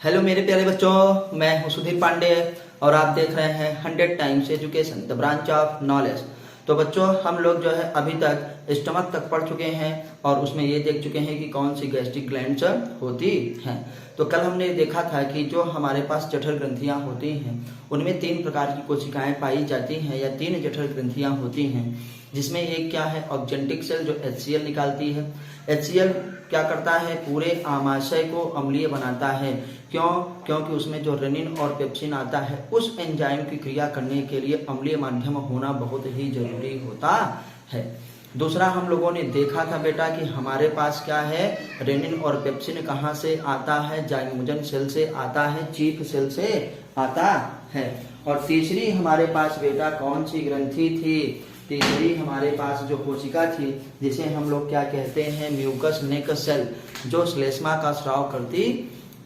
Hello मेरे प्यारे बच्चों, मैं हूं सुधीर पांडे और आप देख रहे हैं 100 times education the branch of knowledge. तो बच्चों, हम लोग जो है अभी तक स्टमक तक पढ़ चुके हैं और उसमें ये देख चुके हैं कि कौन सी गैस्ट्रिक ग्लैंड्स होती हैं। तो कल हमने देखा था कि जो हमारे पास जठर ग्रंथियां होती हैं उनमें 3 प्रकार की कोशिकाएं पाई जाती हैं या 3 जठर ग्रंथियां होती हैं, जिसमें एक क्या है ऑक्जेंटिक सेल जो HCl निकालती है। HCl क्या करता है, पूरे आमाशय को अम्लीय बनाता है। क्यों? क्योंकि उसमें जो रेनिन और पेप्सिन आता है उस एंजाइम की क्रिया करने के लिए अम्लीय माध्यम होना बहुत ही जरूरी होता है। दूसरा हम लोगों ने देखा था बेटा कि हमारे पास क्या है, रेनिन और पेप्सिन कहाँ से आता है, जाइमोजन सेल से आता है, चीफ सेल से आता है। और तीसरी हमारे पास बेटा कौन सी ग्रंथि थी? तीसरी हमारे पास जो कोशिका थी जिसे हम लोग क्या कहते हैं, म्यूकस नेक सेल, जो श्लेष्मा का स्राव करती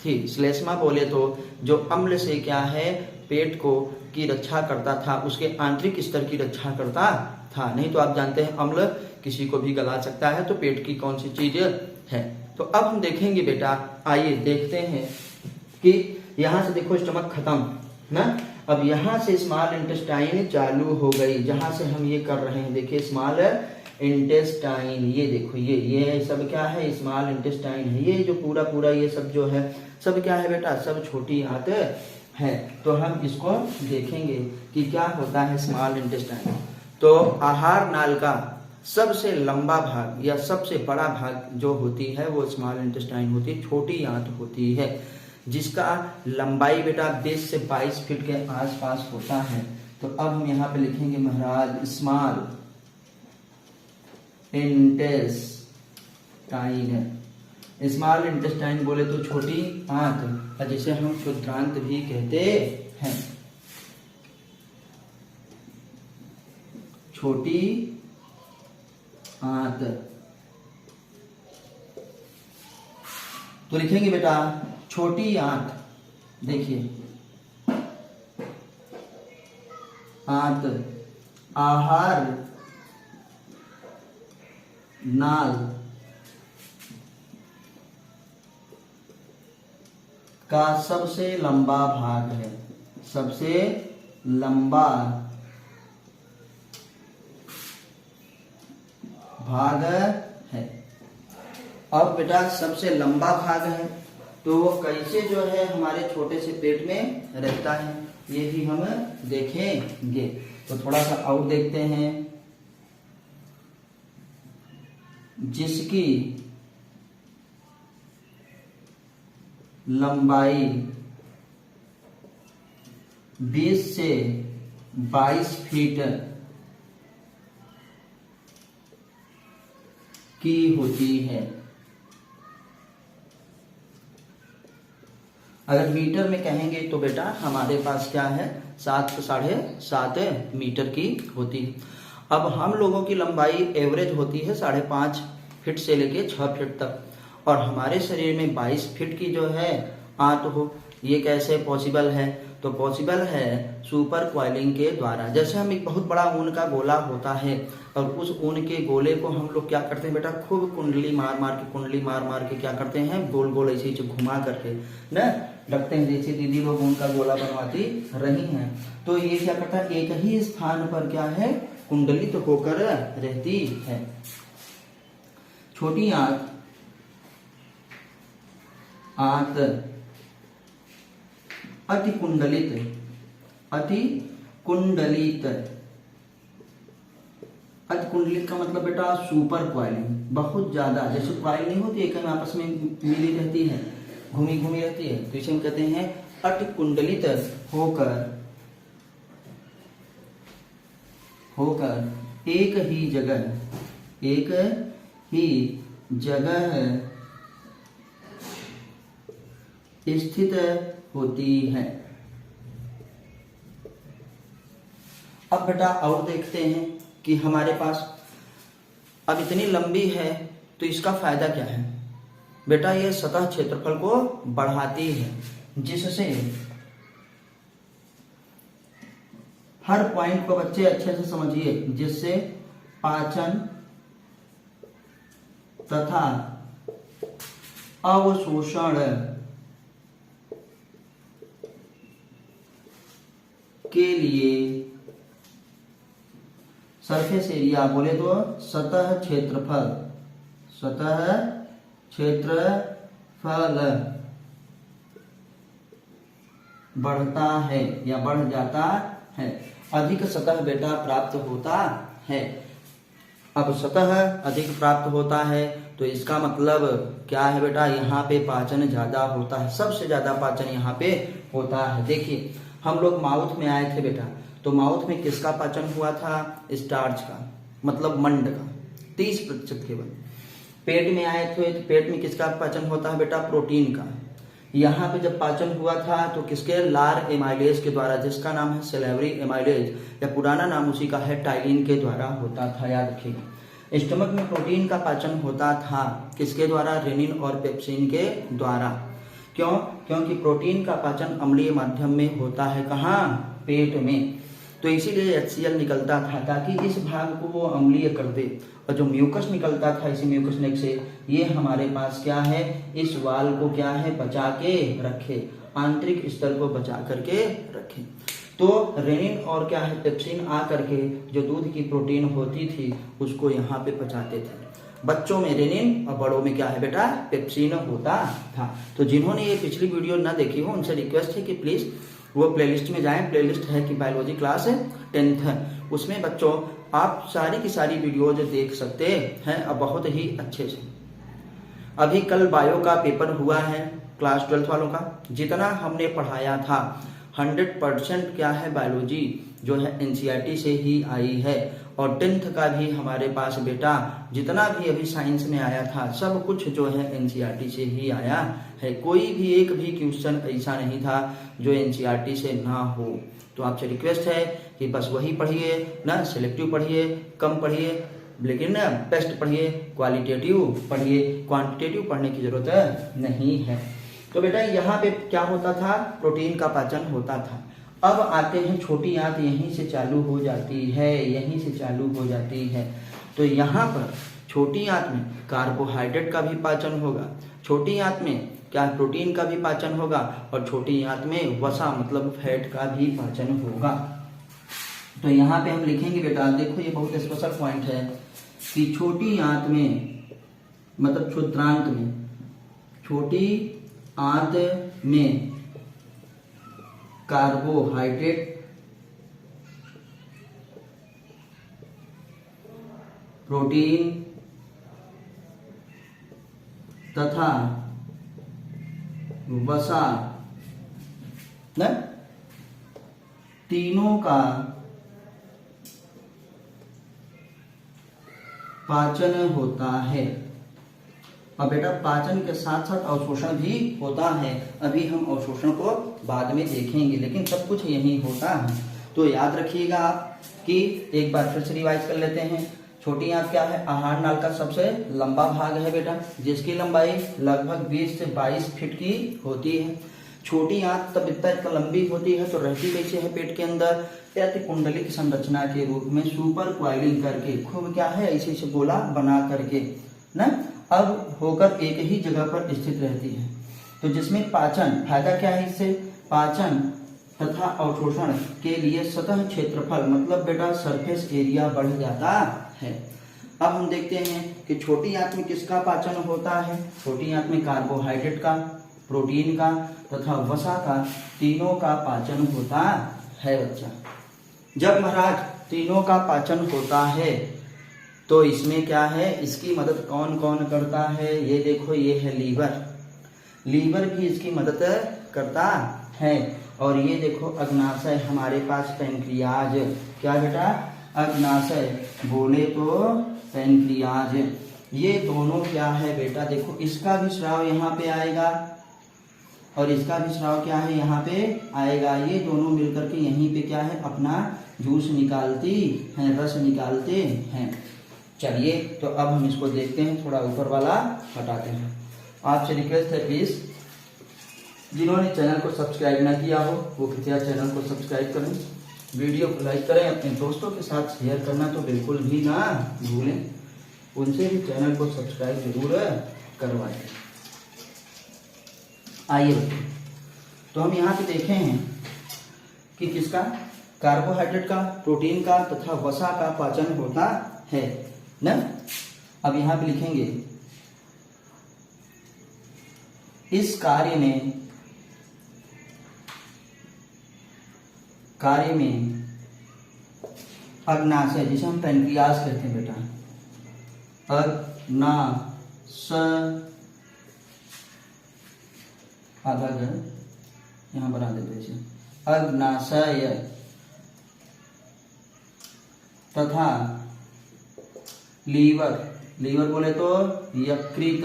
थी। श्लेष्मा बोले तो जो अम्ल से क्या है, पेट को की रक्षा करता था, उसके आंतरिक स्तर की रक्षा करता था। नहीं तो आप जानते हैं अम्ल किसी को भी गला सकता है, तो पेट की कौन सी चीज है। तो अब हम देखेंगे बेटा, आइए देखते हैं कि यहाँ से देखो स्टमक खत्म ना, अब यहाँ से स्मॉल इंटेस्टाइन चालू हो गई, जहां से हम ये कर रहे हैं। देखिए स्मॉल इंटेस्टाइन, ये देखो ये सब क्या है, स्मॉल इंटेस्टाइन है। ये जो पूरा ये सब जो है सब क्या है बेटा, सब छोटी आंत है। तो हम इसको देखेंगे कि क्या होता है स्मॉल इंटेस्टाइन। तो आहार नाल का सबसे लंबा भाग या सबसे बड़ा भाग जो होती है वो स्मॉल इंटेस्टाइन होती है, छोटी आंत होती है, जिसका लंबाई बेटा 20 से 22 फीट के आसपास होता है। तो अब हम यहाँ पे लिखेंगे महाराज स्मॉल इंटेस्टाइन। स्मॉल इंटेस्टाइन बोले तो छोटी आंत, जिसे हम क्षुद्रांत भी कहते हैं। छोटी आंत तो लिखेंगे बेटा छोटी आंत। देखिए आंत आहार नाल का सबसे लंबा भाग है, सबसे लंबा भाग है। अब बेटा सबसे लंबा भाग है तो वो कैसे जो है हमारे छोटे से पेट में रहता है, ये भी हम देखेंगे। तो थोड़ा सा और देखते हैं। जिसकी लंबाई 20 से 22 फीट की होती है। अगर मीटर में कहेंगे तो बेटा हमारे पास क्या है, 7 से 7.5 मीटर की होती है। अब हम लोगों की लंबाई एवरेज होती है 5.5 फीट से लेके 6 फीट तक, और हमारे शरीर में 22 फीट की जो है आंत हो। ये कैसे पॉसिबल है? तो पॉसिबल है सुपर क्वाइलिंग के द्वारा। जैसे हम एक बहुत बड़ा ऊन का गोला होता है और उस ऊन के गोले को हम लोग क्या करते हैं बेटा, खूब कुंडली मार मार के क्या करते हैं, गोल गोल ऐसे घुमा करके ना रखते हैं। जैसे दीदी लोग ऊन का गोला बनवाती रही हैं, तो ये क्या करता है, एक ही स्थान पर क्या है कुंडलित तो होकर रहती है। छोटी आंत अति कुंडलित का मतलब बेटा सुपर क्वाइलिंग, बहुत ज्यादा। जैसे क्वाइल नहीं होती एक आपस में मिली रहती है, घूमी रहती है, तो इसे हम कहते हैं अति कुंडलित होकर एक ही जगह स्थित होती है। अब बेटा और देखते हैं कि हमारे पास अब इतनी लंबी है तो इसका फायदा क्या है बेटा। ये सतह क्षेत्रफल को बढ़ाती है, जिससे हर पॉइंट को बच्चे अच्छे से समझिए, जिससे पाचन तथा अवशोषण के लिए सरफेस एरिया बोले तो सतह क्षेत्रफल बढ़ता है या बढ़ जाता है, अधिक सतह बेटा प्राप्त होता है। अब सतह अधिक प्राप्त होता है तो इसका मतलब क्या है बेटा, यहाँ पे पाचन ज्यादा होता है, सबसे ज्यादा पाचन यहाँ पे होता है। देखिए हम लोग माउथ में आए थे बेटा, तो माउथ में किसका पाचन हुआ था, स्टार्च का, मतलब मंड का 30% केवल। पेट में आए थे तो पेट में किसका पाचन होता है बेटा, प्रोटीन का। यहाँ पे जब पाचन हुआ था तो किसके, लार एमाइलेज के द्वारा, जिसका नाम है सेलेवरी एमाइलेज या पुराना नाम उसी का है टाइलिन के द्वारा होता था, याद रखिएगा। स्टमक में प्रोटीन का पाचन होता था किसके द्वारा, रेनिन और पेप्सिन के द्वारा। क्यों, क्योंकि प्रोटीन का पाचन अम्लीय माध्यम में होता है, कहाँ, पेट में, तो इसीलिए HCl निकलता था ताकि इस भाग को वो अम्लीय कर दे। और जो म्यूकस निकलता था इसी म्यूकस नेक से, ये हमारे पास क्या है, इस वाल को क्या है, बचा के रखे, आंतरिक स्तर को बचा करके रखे। तो रेनिन और क्या है, पेप्सिन आ करके जो दूध की प्रोटीन होती थी उसको यहाँ पे पचाते थे। बच्चों में रेनिन और बड़ों में क्या है बेटा, पेप्सिन होता था। तो जिन्होंने ये पिछली वीडियो ना देखी हो उनसे रिक्वेस्ट है कि प्लीज वो प्लेलिस्ट में जाएं। प्लेलिस्ट है कि बायोलॉजी क्लास 10th है, उसमें बच्चों आप सारी की सारी वीडियोज देख सकते हैं और बहुत ही अच्छे से। अभी कल बायो का पेपर हुआ है क्लास 12th वालों का, जितना हमने पढ़ाया था 100% क्या है, बायोलॉजी जो है NCERT से ही आई है। और 10th का भी हमारे पास बेटा जितना भी अभी साइंस में आया था सब कुछ जो है NCERT से ही आया है। कोई भी एक भी क्वेश्चन ऐसा नहीं था जो NCERT से ना हो। तो आपसे रिक्वेस्ट है कि बस वही पढ़िए ना, सिलेक्टिव पढ़िए, कम पढ़िए, लेकिन ना बेस्ट पढ़िए, क्वालिटेटिव पढ़िए, क्वांटिटेटिव पढ़ने की जरूरत नहीं है। तो बेटा यहाँ पे क्या होता था, प्रोटीन का पाचन होता था। अब आते हैं छोटी आंत, यहीं से चालू हो जाती है, यहीं से चालू हो जाती है। तो यहाँ पर छोटी आंत में कार्बोहाइड्रेट का भी पाचन होगा, छोटी आंत में क्या, प्रोटीन का भी पाचन होगा, और छोटी आंत में वसा मतलब फैट का भी पाचन होगा। तो यहाँ पे हम लिखेंगे बेटा, देखो ये बहुत स्पेशल पॉइंट है कि छोटी आंत में मतलब क्षुद्रांत में, छोटी आंत में कार्बोहाइड्रेट, प्रोटीन तथा वसा न तीनों का पाचन होता है। अब बेटा पाचन के साथ साथ अवशोषण भी होता है, अभी हम अवशोषण को बाद में देखेंगे, लेकिन सब कुछ यही होता है। तो याद रखिएगा आप कि एक बार फिर से रिवाइज कर लेते हैं। छोटी आंत क्या है, आहार नाल का सबसे लंबा भाग है बेटा, जिसकी लंबाई लगभग 20 से 22 फीट की होती है। छोटी आंत तब इतना लंबी होती है तो रहती कैसे है पेट के अंदर, कुंडली संरचना के रूप में सुपर क्वाइलिंग करके, खूब क्या है ऐसे ऐसे गोला बना करके ना, अब होकर एक ही जगह पर स्थित रहती है। तो जिसमें पाचन, फायदा क्या है इससे, पाचन तथा अवशोषण के लिए सतह क्षेत्रफल मतलब बेटा सरफेस एरिया बढ़ जाता है। अब हम देखते हैं कि छोटी आंत में किसका पाचन होता है, छोटी आंत में कार्बोहाइड्रेट का, प्रोटीन का तथा वसा का, तीनों का पाचन होता है बच्चा। जब महाराज तीनों का पाचन होता है तो इसमें क्या है, इसकी मदद कौन कौन करता है, ये देखो ये है लीवर, लीवर भी इसकी मदद करता है। और ये देखो अग्नाशय, हमारे पास पैंक्रियाज, क्या बेटा, अग्नाशय बोले तो पैंक्रियाज, ये दोनों क्या है बेटा, देखो इसका भी स्राव यहाँ पे आएगा और इसका भी स्राव क्या है यहाँ पे आएगा। ये दोनों मिलकर के यहीं पे क्या है अपना जूस निकालती हैं, रस निकालते हैं। चलिए तो अब हम इसको देखते हैं, थोड़ा ऊपर वाला हटाते हैं। आपसे रिक्वेस्ट है प्लीज जिन्होंने चैनल को सब्सक्राइब ना किया हो वो कृपया चैनल को सब्सक्राइब करें, वीडियो को लाइक करें, अपने दोस्तों के साथ शेयर करना तो बिल्कुल भी ना भूलें, उनसे भी चैनल को सब्सक्राइब जरूर करवाएं। आइए बच्चों, तो हम यहाँ पे देखे हैं कि किसका, कार्बोहाइड्रेट का, प्रोटीन का तथा वसा का पाचन होता है ना। अब यहां पे लिखेंगे इस कार्य में अग्नाशय, जिसे हम पैनक्रियाज कहते हैं बेटा, आधा यहां बना देते इसे, अग्नाशय तथा लीवर बोले तो यकृत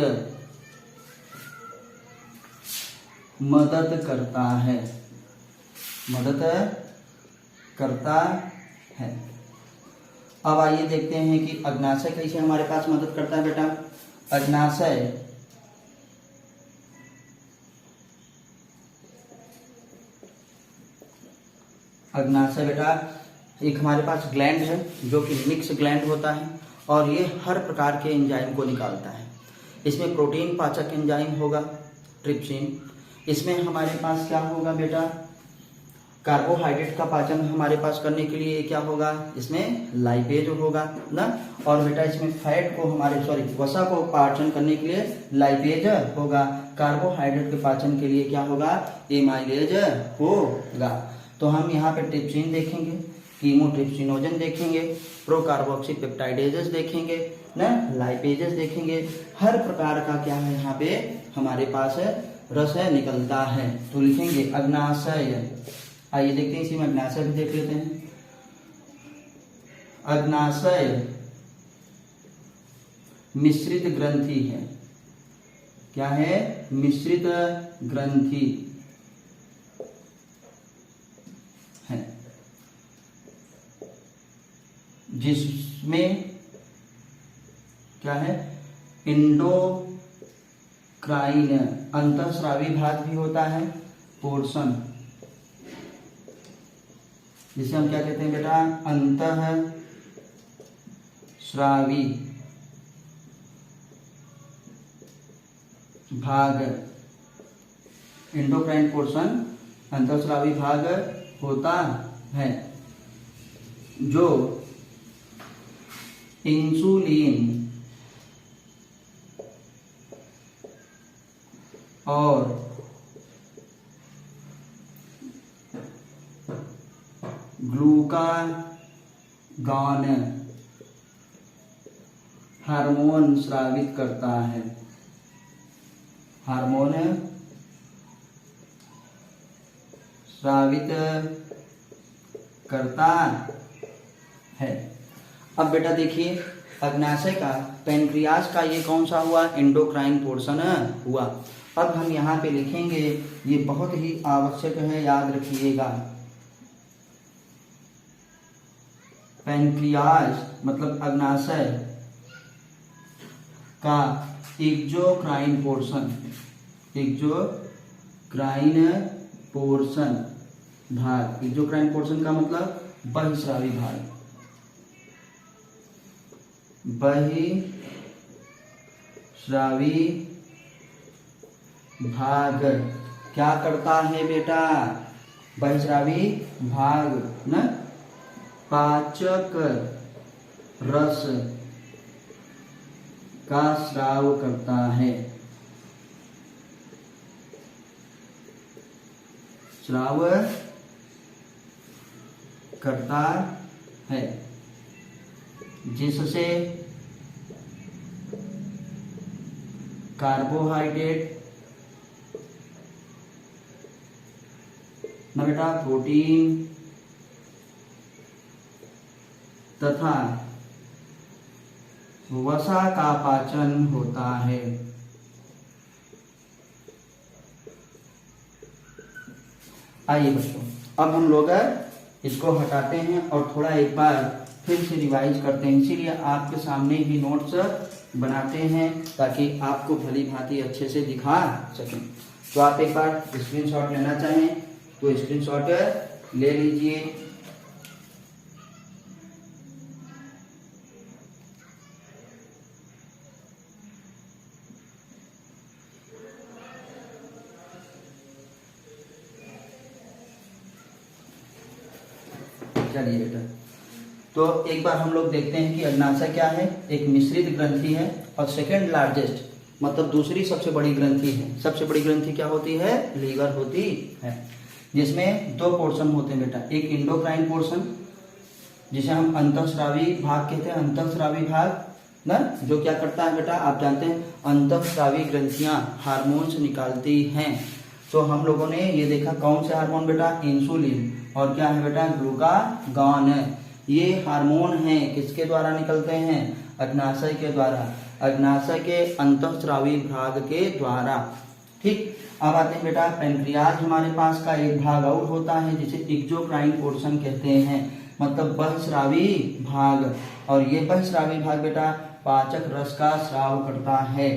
मदद करता है। अब आइए देखते हैं कि अग्नाशय कैसे हमारे पास मदद करता है बेटा। अग्नाशय बेटा एक हमारे पास ग्लैंड है जो कि मिक्स ग्लैंड होता है और ये हर प्रकार के एंजाइम को निकालता है। इसमें प्रोटीन पाचक एंजाइम होगा ट्रिप्सिन। इसमें हमारे पास क्या होगा बेटा, कार्बोहाइड्रेट का पाचन हमारे पास करने के लिए क्या होगा, इसमें लाइपेज होगा ना। और बेटा इसमें फैट को वसा को पाचन करने के लिए लाइपेज होगा। कार्बोहाइड्रेट के पाचन के लिए क्या होगा, एमाइलेज होगा। तो हम यहाँ पे ट्रिप्सिन देखेंगे, कीमोट्रिप्सिनोजन देखेंगे, प्रोकार्बोक्सी पेप्टाइडेजेस देखेंगे ना, लाइपेजेस देखेंगे। हर प्रकार का क्या है यहाँ पे हमारे पास रस निकलता है। तो लिखेंगे अग्नाशय। आइए देखते हैं इसी में अग्नाशय भी देख लेते हैं। अग्नाशय मिश्रित ग्रंथि है। क्या है, मिश्रित ग्रंथि है, जिसमें क्या है, इंडोक्राइन अंतःस्रावी भाग भी होता है, पोर्शन, जिसे हम क्या कहते हैं बेटा, अंतःस्रावी भाग। इंडोक्राइन पोर्शन अंतःस्रावी भाग होता है जो इंसुलिन और ग्लूकागॉन हार्मोन स्रावित करता है। हार्मोन स्रावित करता है। अब बेटा देखिए अग्नाशय का, पैनक्रियाज का ये कौन सा हुआ, एंडोक्राइन पोर्शन हुआ। अब हम यहाँ पे लिखेंगे, ये बहुत ही आवश्यक है, याद रखिएगा। पैनक्रियाज मतलब अग्नाशय का एक्सोक्राइन पोर्शन भाग। एक्सोक्राइन पोर्शन का मतलब बहिस्रावी भाग। बहिस्रावी भाग क्या करता है बेटा, बहिस्रावी भाग न पाचक रस का स्राव करता है। स्राव करता है, जिससे कार्बोहाइड्रेट न बेटा, प्रोटीन तथा वसा का पाचन होता है। आइए बच्चों, अब हम लोग इसको हटाते हैं और थोड़ा एक बार फिर से रिवाइज करते हैं। इसीलिए आपके सामने ही नोट्स बनाते हैं ताकि आपको भली भांति अच्छे से दिखा सकें। तो आप एक बार स्क्रीनशॉट लेना चाहें तो स्क्रीनशॉट ले लीजिए। चलिए बेटा, तो एक बार हम लोग देखते हैं कि अग्नाशय क्या है। एक मिश्रित ग्रंथि है और सेकेंड लार्जेस्ट मतलब दूसरी सबसे बड़ी ग्रंथि है। सबसे बड़ी ग्रंथि क्या होती है? लीवर होती है, जिसमें दो पोर्शन होते हैं बेटा। एक इंडोक्राइन पोर्शन जिसे हम अंतःस्रावी भाग कहते हैं, अंतःस्रावी भाग ना, जो क्या करता है बेटा, आप जानते हैं अंतःस्रावी ग्रंथियां हार्मोन्स निकालती हैं। तो हम लोगों ने ये देखा कौन से हार्मोन बेटा, इंसुलिन और क्या है बेटा, ग्लूकागॉन। ये हार्मोन हैं किसके द्वारा निकलते हैं? अग्नाशय के द्वारा, अग्नाशय के अंतःस्रावी भाग के द्वारा। ठीक, अब आते हैं बेटा पेनक्रियाज। हमारे पास का एक भाग और होता है जिसे एक्सोक्राइन पोर्शन कहते हैं, मतलब बहिस्रावी भाग। और ये बहिस्रावी भाग बेटा पाचक रस का स्राव करता है।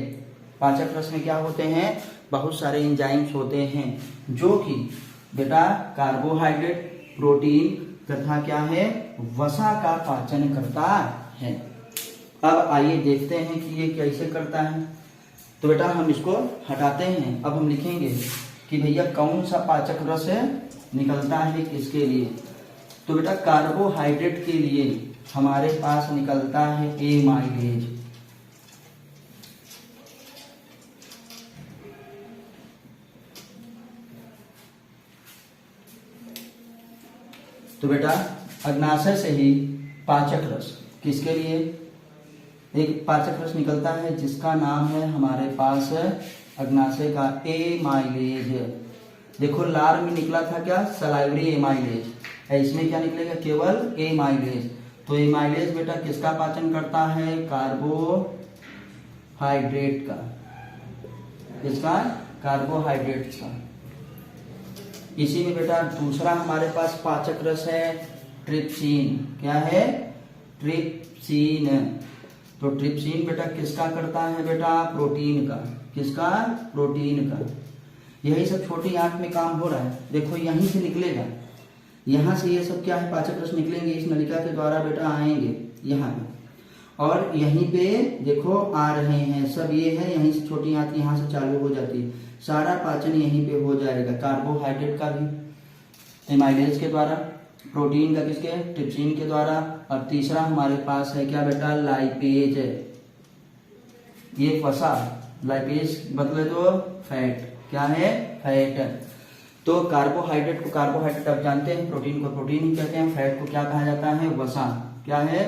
पाचक रस में क्या होते हैं? बहुत सारे एंजाइम्स होते हैं जो कि बेटा कार्बोहाइड्रेट, प्रोटीन तथा क्या है, वसा का पाचन करता है। अब आइए देखते हैं कि ये कैसे करता है। तो बेटा हम इसको हटाते हैं। अब हम लिखेंगे कि भैया कौन सा पाचक रस निकलता है किसके लिए। तो बेटा कार्बोहाइड्रेट के लिए हमारे पास निकलता है एमाइलेज। तो बेटा अग्नाशय से ही पाचक रस किसके लिए, एक पाचक रस निकलता है जिसका नाम है हमारे पास अग्नाशय का एमाइलेज। देखो लार में निकला था क्या, सलाइवरी एमाइलेज, इसमें क्या निकलेगा, केवल एमाइलेज। तो एमाइलेज बेटा किसका पाचन करता है? कार्बोहाइड्रेट का। किसका? कार्बोहाइड्रेट का। इसी में बेटा दूसरा हमारे पास पाचक रस है ट्रिप्सिन। क्या है? ट्रिप्सिन। तो ट्रिप्सिन बेटा किसका करता है बेटा? प्रोटीन का। किसका? प्रोटीन का। यही सब छोटी आंत में काम हो रहा है। देखो यहीं से निकलेगा, यहाँ से ये सब क्या है, पाचक रस निकलेंगे, इस नलिका के द्वारा बेटा आएंगे यहाँ पे, और यहीं पे देखो आ रहे हैं सब। ये है यहीं से छोटी आंत यहाँ से चालू हो जाती है, सारा पाचन यहीं पे हो जाएगा। कार्बोहाइड्रेट का भी एमाइलेज के द्वारा, प्रोटीन का किसके? ट्रिप्सिन के द्वारा। और तीसरा हमारे पास है क्या बेटा? लाइपेज। ये वसा, लाइपेज मतलब तो फैट। क्या है? फैट। तो कार्बोहाइड्रेट को कार्बोहाइड्रेट आप जानते हैं, प्रोटीन को प्रोटीन ही कहते हैं, फैट को क्या कहा जाता है? वसा। क्या है?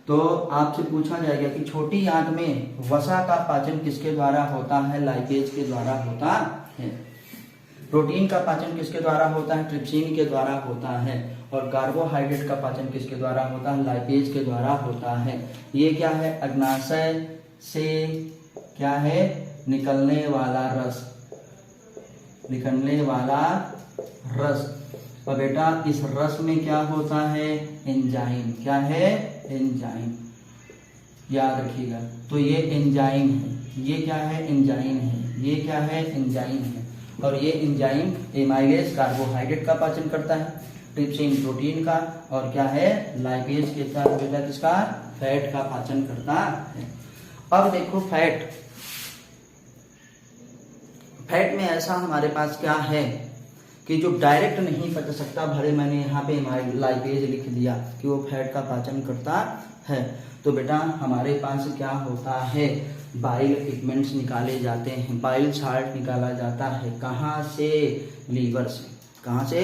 तो आपसे पूछा जाएगा कि छोटी आंत में वसा का पाचन किसके द्वारा होता है? लाइपेज के द्वारा होता है। प्रोटीन का पाचन किसके द्वारा होता है? ट्रिप्सिन के द्वारा होता है। और कार्बोहाइड्रेट का पाचन किसके द्वारा होता है? लाइपेज के द्वारा होता है। ये क्या है? अग्नाशय से क्या है? निकलने वाला रस, निकलने वाला रस। और बेटा इस रस में क्या होता है? एंजाइम। क्या है? एंजाइम। याद रखिएगा। तो ये एंजाइम है, ये क्या है? एंजाइम है। ये क्या है? एंजाइम है। और ये एंजाइम एमाइलेज कार्बोहाइड्रेट का पाचन करता है, ट्रिप्सिन प्रोटीन का, और क्या है? लाइपेज के साथ बेटा किसका? फैट का पाचन करता है। अब देखो फैट, फैट में ऐसा हमारे पास क्या है कि जो डायरेक्ट नहीं पच सकता, भले मैंने यहाँ पे लाइपेज लिख दिया कि वो फैट का पाचन करता है। तो बेटा हमारे पास क्या होता है? बाइल पिगमेंट्स निकाले जाते हैं, बाइल साल्ट निकाला जाता है। कहाँ से? लीवर से। कहाँ से?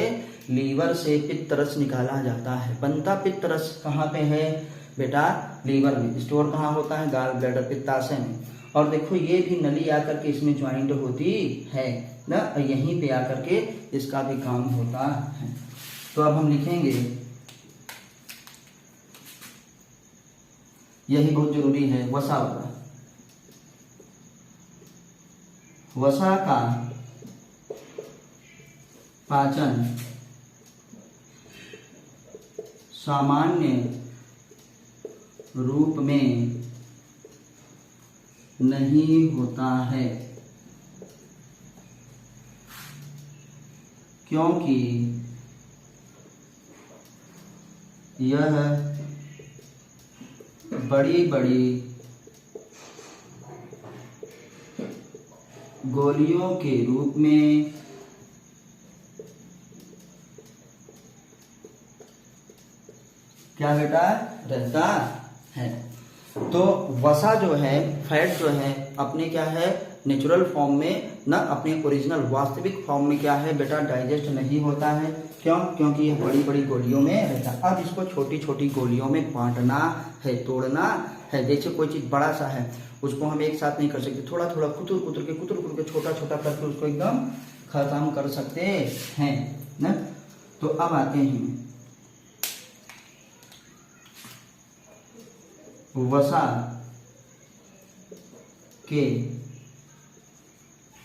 लीवर से पित्तरस निकाला जाता है। बनता पित्तरस कहाँ पे है बेटा? लीवर में। स्टोर कहाँ होता है? गाल ब्लैडर पित्ताशय में। और देखो ये भी नली आकर के इसमें ज्वाइंट होती है ना, यहीं पे आकर के इसका भी काम होता है। तो अब हम लिखेंगे, यही बहुत जरूरी है, वसा वाला। वसा का पाचन सामान्य रूप में नहीं होता है, क्योंकि यह बड़ी बड़ी गोलियों के रूप में क्या बेटा रहता है। तो वसा जो है, फैट जो है अपने क्या है नेचुरल फॉर्म में ना, अपने ओरिजिनल वास्तविक फॉर्म में क्या है बेटा डाइजेस्ट नहीं होता है। क्यों? क्योंकि ये बड़ी बड़ी गोलियों में रहता है। अब इसको छोटी छोटी गोलियों में बांटना है, तोड़ना है। जैसे कोई चीज बड़ा सा है उसको हम एक साथ नहीं कर सकते, थोड़ा थोड़ा कुतर कुतर के छोटा छोटा करके उसको एकदम खत्म कर सकते हैं ना। तो अब आते हैं वसा के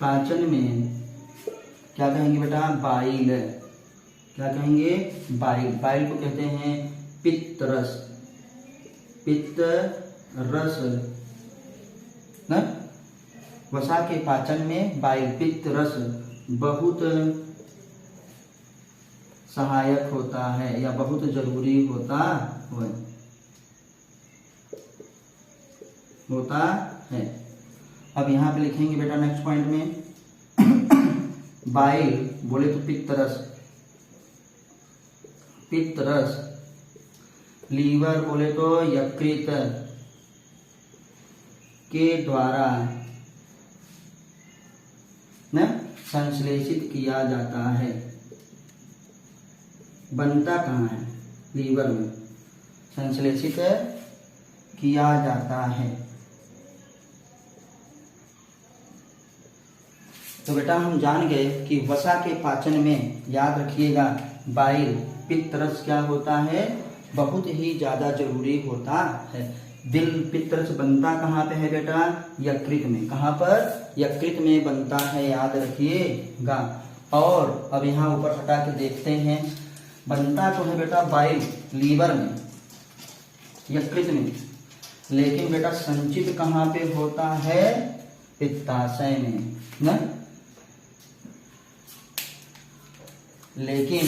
पाचन में क्या कहेंगे बेटा बाइल। क्या कहेंगे बाइल। बाइल को कहते हैं पित्त रस, पित्त रस ना। वसा के पाचन में बाइल पित्त रस बहुत सहायक होता है या बहुत जरूरी होता है। अब यहाँ पे लिखेंगे बेटा नेक्स्ट पॉइंट में बाइल बोले तो पित्त रस, पित्त रस। लीवर बोले तो यकृत के द्वारा न संश्लेषित किया जाता है। बनता कहाँ है? लीवर में संश्लेषित किया जाता है। तो बेटा हम जान गए कि वसा के पाचन में याद रखिएगा बाइल पित्त रस क्या होता है, बहुत ही ज्यादा जरूरी होता है। दिल पित्त रस बनता कहाँ पे है बेटा? यकृत में। कहाँ पर? यकृत में बनता है, याद रखिएगा। और अब यहाँ ऊपर हटा के देखते हैं, बनता तो है बेटा बाइल लीवर में, यकृत में, लेकिन बेटा संचित कहाँ पे होता है? पित्ताशय में ना। लेकिन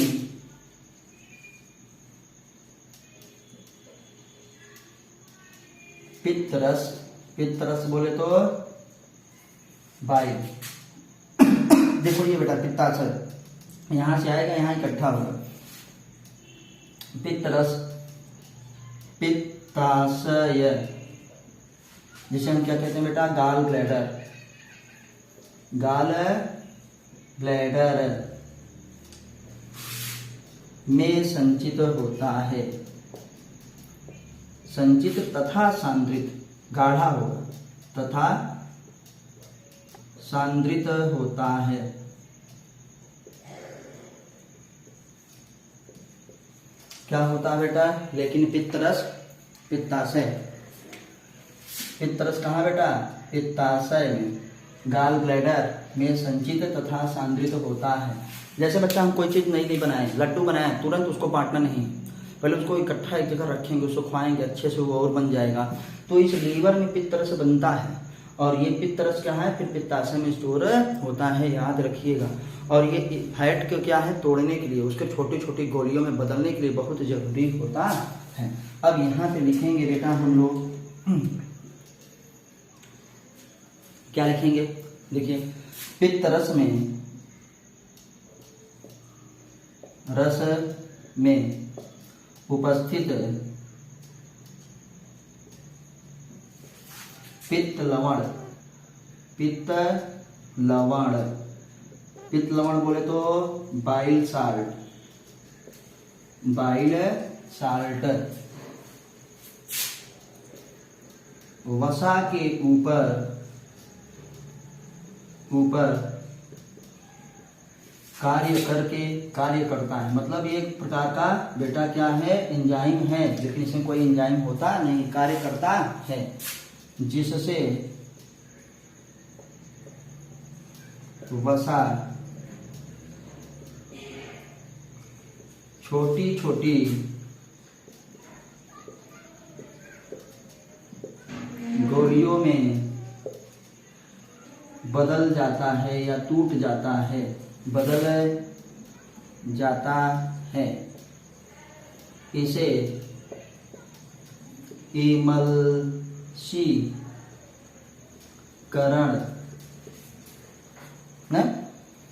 पित्त रस बोले तो बाइल। देखो ये बेटा पित्ताशय यहां से आएगा, यहां इकट्ठा होगा। पित्त रस पित्ताशय जिसे हम क्या कहते हैं बेटा? गाल ब्लैडर, गाल ब्लैडर में संचित होता है। संचित तथा सांद्रित, गाढ़ा होगा तथा सांद्रित होता है। क्या होता है बेटा? लेकिन पित्तरस पित्ताशय, पित्तरस कहाँ बेटा? पित्ताशय में, गाल ब्लैडर में संचित तथा सांद्रित होता है। जैसे बच्चा हम कोई चीज नहीं बनाए, लड्डू बनाए, तुरंत उसको बांटना नहीं, पहले उसको इकट्ठा एक जगह रखेंगे, उसको खुआएंगे अच्छे से, वो और बन जाएगा। तो इस लीवर में पित्तरस बनता है और ये पित्तरस क्या है? फिर पित्ताशय में स्टोर होता है, याद रखिएगा। और ये फैट को क्या है? तोड़ने के लिए, उसके छोटी छोटी गोलियों में बदलने के लिए बहुत जरूरी होता है। अब यहाँ पे लिखेंगे बेटा हम लोग क्या लिखेंगे? देखिए पित्तरस में, रस में उपस्थित पित्त लवण, पित्त लवण, पित्त लवण बोले तो बाइल साल्ट, बाइल साल्ट वसा के ऊपर कार्य करता है। मतलब ये एक प्रकार का बेटा क्या है? एंजाइम है, लेकिन इसमें कोई एंजाइम होता नहीं, कार्य करता है, जिससे वसा छोटी छोटी गोलियों में बदल जाता है या टूट जाता है, बदल जाता है। इसे इमल्सीकरण न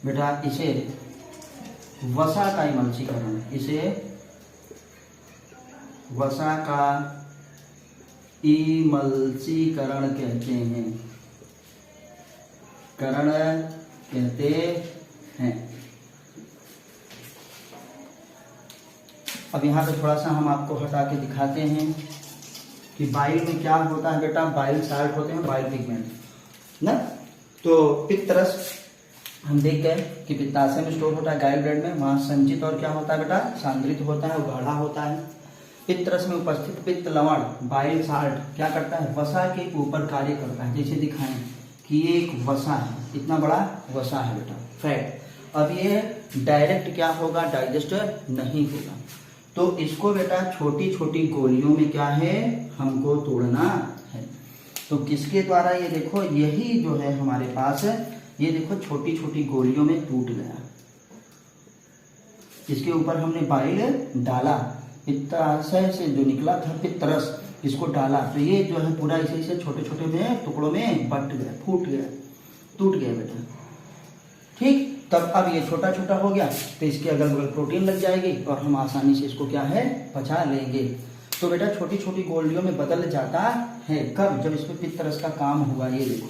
बेटा, इसे वसा का इमल्सीकरण, इसे वसा का इमल्सीकरण कहते हैं, करण कहते हैं। अब यहाँ पे थोड़ा सा हम आपको हटा के दिखाते हैं कि बाइल में क्या होता है बेटा। बाइल साल्ट होते हैं, बाइल पिगमेंट ना। तो पित्तरस हम देख गए कि पित्ताशय में स्टोर होता है, गाइल ब्लड में, वहां संचित और क्या होता है बेटा, सांद्रित होता है, गाढ़ा होता है। पित्तरस में उपस्थित पित्त लवण बाइल साल्ट क्या करता है, वसा के ऊपर कार्य करता है। जैसे दिखाएं कि ये एक वसा है, इतना बड़ा वसा है बेटा, फैट। अब ये डायरेक्ट क्या होगा, डाइजेस्ट नहीं होगा, तो इसको बेटा छोटी छोटी गोलियों में क्या है, हमको तोड़ना है। तो किसके द्वारा, ये देखो यही जो है हमारे पास, ये देखो छोटी छोटी गोलियों में टूट गया। इसके ऊपर हमने बाइल डाला, पित्ताशय से जो निकला था पित्तरस, इसको डाला, तो ये जो है पूरा इसे इसे छोटे छोटे में टुकड़ों में बट गया, फूट गया, टूट गया बेटा। ठीक, तब अब ये छोटा छोटा हो गया, तो इसके अगल बगल प्रोटीन लग जाएगी और हम आसानी से इसको क्या है, पचा लेंगे। तो बेटा छोटी छोटी गोलियों में बदल जाता है, कब, जब इसमें पित्तरस का काम हुआ। ये देखो,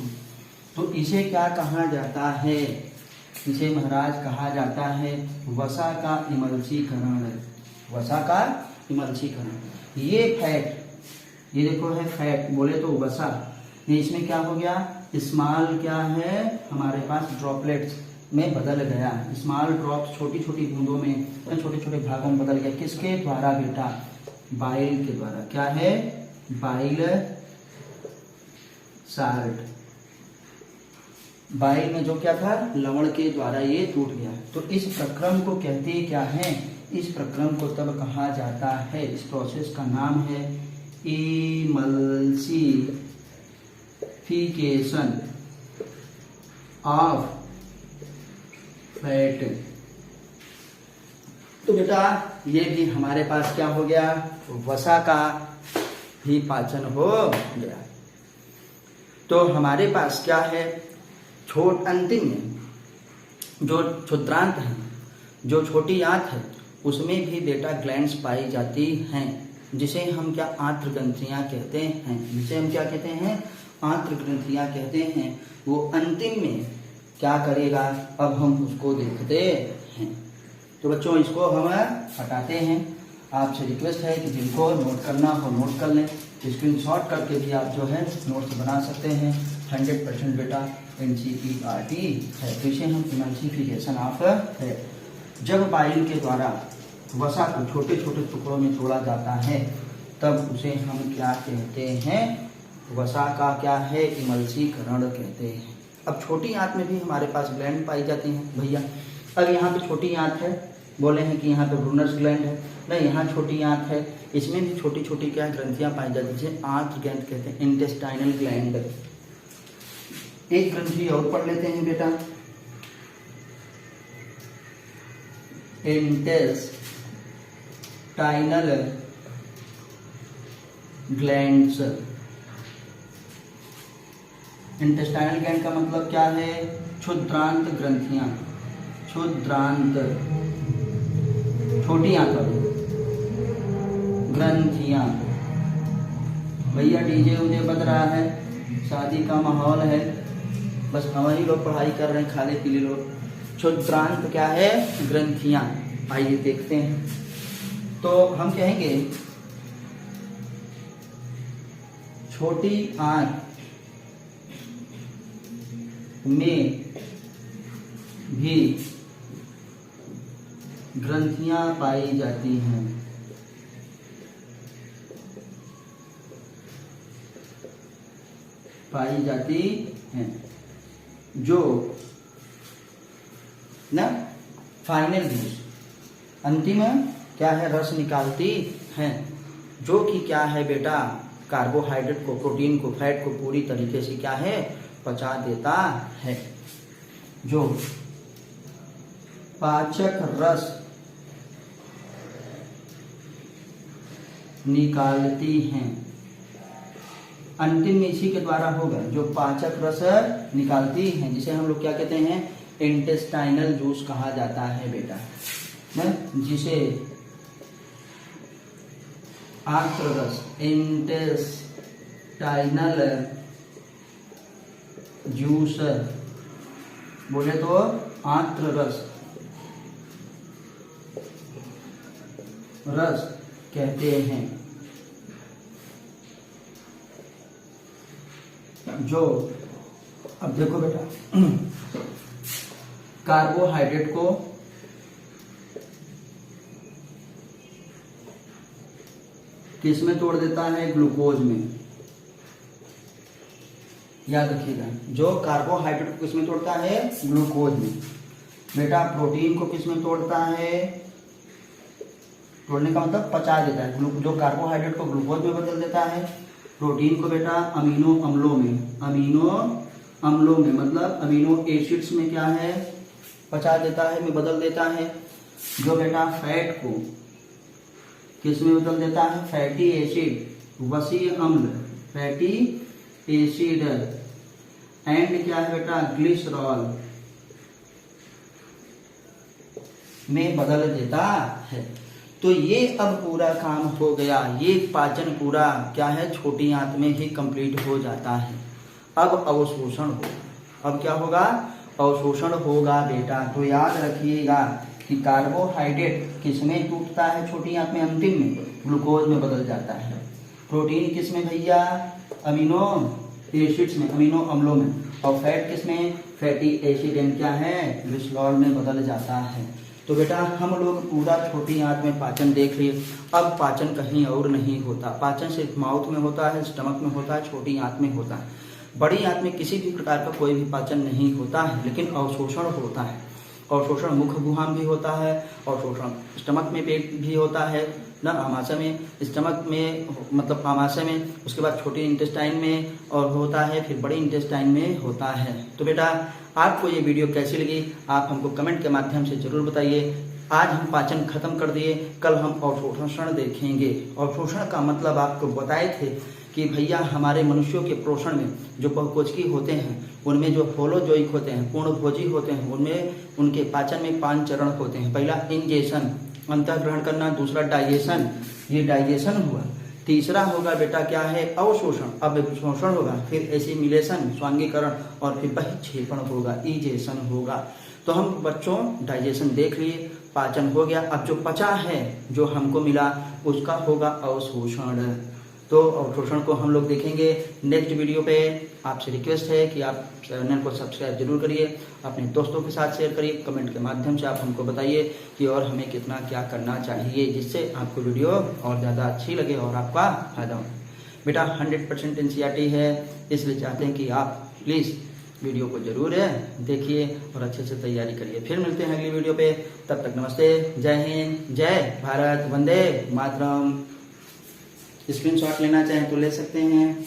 तो इसे क्या कहा जाता है, इसे महाराज कहा जाता है वसा का इमल्सीकरण, वसा का इमल्सीकरण। ये फैट, ये देखो है फैट, बोले तो वसा, ये इसमें क्या हो गया, स्मॉल क्या है हमारे पास ड्रॉपलेट्स में बदल गया, स्मॉल ड्रॉप्स छोटी छोटी बूंदों में, छोटे छोटे भागों में बदल गया। किसके द्वारा बेटा, बाइल के द्वारा। क्या है, बाइल साल्ट, बाइल में जो क्या था, लवण के द्वारा ये टूट गया। तो इस प्रक्रम को कहते क्या है, इस प्रक्रम को तब कहा जाता है, इस प्रोसेस का नाम है इमल्सिफिकेशन ऑफ फैट। तो बेटा ये भी हमारे पास क्या हो गया, वसा का भी पाचन हो गया। तो हमारे पास क्या है, छोट अंतिम में जो क्षुद्रांत है, जो छोटी आंत है, उसमें भी बेटा ग्लैंड्स पाई जाती हैं, जिसे हम क्या, आंत्र ग्रंथियां कहते हैं, जिसे हम क्या कहते हैं, आंत्र ग्रंथियां कहते हैं। वो अंतिम में क्या करेगा, अब हम उसको देखते हैं। तो बच्चों इसको हम हटाते हैं। आपसे रिक्वेस्ट है कि जिनको नोट करना हो नोट कर लें, स्क्रीनशॉट करके भी आप जो है नोट्स बना सकते हैं। 100% बेटा NCERT है। तो इसे हम इमल्सिफिकेशन ऑफ है। जब बाइल के द्वारा वसा को छोटे छोटे टुकड़ों में तोड़ा जाता है, तब उसे हम क्या कहते हैं, वसा का क्या है, इमल्सीकरण कहते हैं। अब छोटी आंत में भी हमारे पास ग्लैंड पाई जाती हैं भैया। अब यहाँ पे छोटी आंत है, बोले हैं कि यहाँ पे ब्रूनस ग्लैंड है, नहीं यहाँ छोटी आंत है, इसमें भी छोटी छोटी क्या ग्रंथियां पाई जाती है, जिसे आंत्र ग्रंथ कहते हैं, इंटेस्टाइनल ग्लैंड। एक ग्रंथि और पढ़ लेते हैं बेटा, इंटेस्टाइनल ग्लैंड्स। इंटेस्टाइनल ग्लैंड का मतलब क्या है, क्षुद्रांत ग्रंथियां, क्षुद्रांत छोटी आंत वाली ग्रंथियां। भैया डीजे उजे बज रहा है, शादी का माहौल है, बस हमारी लोग पढ़ाई कर रहे हैं, खाने पीले लोग। क्षुद्रांत क्या है, ग्रंथियां। आइए देखते हैं। तो हम कहेंगे छोटी आंत में भी ग्रंथियां पाई जाती हैं। पाई जाती हैं जो ना फाइनल जूस, अंतिम क्या है, रस निकालती हैं, जो कि क्या है बेटा, कार्बोहाइड्रेट को, प्रोटीन को, फैट को पूरी तरीके से क्या है, पचा देता है। जो पाचक रस निकालती हैं, अंतिम में इसी के द्वारा होगा, जो पाचक रस निकालती हैं, जिसे हम लोग क्या कहते हैं, इंटेस्टाइनल जूस कहा जाता है बेटा, जिसे आंत्र रस, इंटेस्टाइनल जूस, बोले तो आंत्र रस कहते हैं, जो अब देखो बेटा कार्बोहाइड्रेट को किस में तोड़ देता है? ग्लूकोज में। याद रखिएगा, जो कार्बोहाइड्रेट को किस में तोड़ता है? ग्लूकोज में। बेटा प्रोटीन को किस में तोड़ता है? तोड़ने का मतलब पचा देता है। जो कार्बोहाइड्रेट को ग्लूकोज में बदल देता है, प्रोटीन को बेटा अमीनो अम्लों में, अमीनो अम्लों में मतलब अमीनो एसिड्स में क्या है? पचा देता है, में बदल देता है। जो बेटा फैट को किस में बदल देता है? फैटी एसिड, वसीय अम्ल, फैटी एसिड एंड क्या है बेटा? ग्लिसरॉल में बदल देता है। तो ये अब पूरा काम हो गया, ये पाचन पूरा क्या है? छोटी आंत में ही कंप्लीट हो जाता है। अब अवशोषण होगा। अब क्या होगा? अवशोषण होगा बेटा। तो याद रखिएगा कि कार्बोहाइड्रेट किसमें टूटता है? छोटी आंत में, अंतिम में ग्लूकोज में बदल जाता है। प्रोटीन किसमें भैया? अमीनो एसिड्स में, अमीनो अम्लों में। और फैट किसमें? फैटी एसिड एंड क्या है? ग्लिसरॉल में बदल जाता है। तो बेटा हम लोग पूरा छोटी आंत में पाचन देख लिए। अब पाचन कहीं और नहीं होता। पाचन सिर्फ माउथ में होता है, स्टमक में होता है, छोटी आंत में होता है। बड़ी आंत में किसी भी प्रकार का कोई भी पाचन नहीं होता है, लेकिन अवशोषण होता है। अवशोषण मुख गुहा में भी होता है, अवशोषण स्टमक में पेट भी होता है ना, आमाशय में, स्टमक में मतलब आमाशय में, उसके बाद छोटी इंटेस्टाइन में और होता है, फिर बड़ी इंटेस्टाइन में होता है। तो बेटा आपको ये वीडियो कैसी लगी आप हमको कमेंट के माध्यम से जरूर बताइए। आज हम पाचन खत्म कर दिए, कल हम अवशोषण देखेंगे। अवशोषण का मतलब आपको बताए थे कि भैया हमारे मनुष्यों के पोषण में जो बहुकोशिकीय होते हैं, उनमें जो होलोजोइक होते हैं, पूर्णभोजी होते हैं, उनमें उनके पाचन में 5 चरण होते हैं। पहला इंजेशन, अंतःग्रहण करना। दूसरा डाइजेशन, ये डाइजेशन हुआ। तीसरा होगा बेटा क्या है? अवशोषण, अब अवशोषण होगा। फिर एसिमिलेशन, स्वांगीकरण, और फिर बहिक्षेपण होगा, इजेशन होगा। तो हम बच्चों डाइजेशन देख लिए, पाचन हो गया। अब जो पचा है, जो हमको मिला, उसका होगा अवशोषण। तो अवशोषण को हम लोग देखेंगे नेक्स्ट वीडियो पे। आपसे रिक्वेस्ट है कि आप चैनल को सब्सक्राइब जरूर करिए, अपने दोस्तों के साथ शेयर करिए, कमेंट के माध्यम से आप हमको बताइए कि और हमें कितना क्या करना चाहिए, जिससे आपको वीडियो और ज़्यादा अच्छी लगे और आपका फायदा हो। बेटा 100% NCERT है, इसलिए चाहते हैं कि आप प्लीज़ वीडियो को जरूर देखिए और अच्छे से तैयारी करिए। फिर मिलते हैं अगली वीडियो पे, तब तक नमस्ते, जय हिंद, जय भारत, वंदे मातरम। स्क्रीनशॉट लेना चाहें तो ले सकते हैं।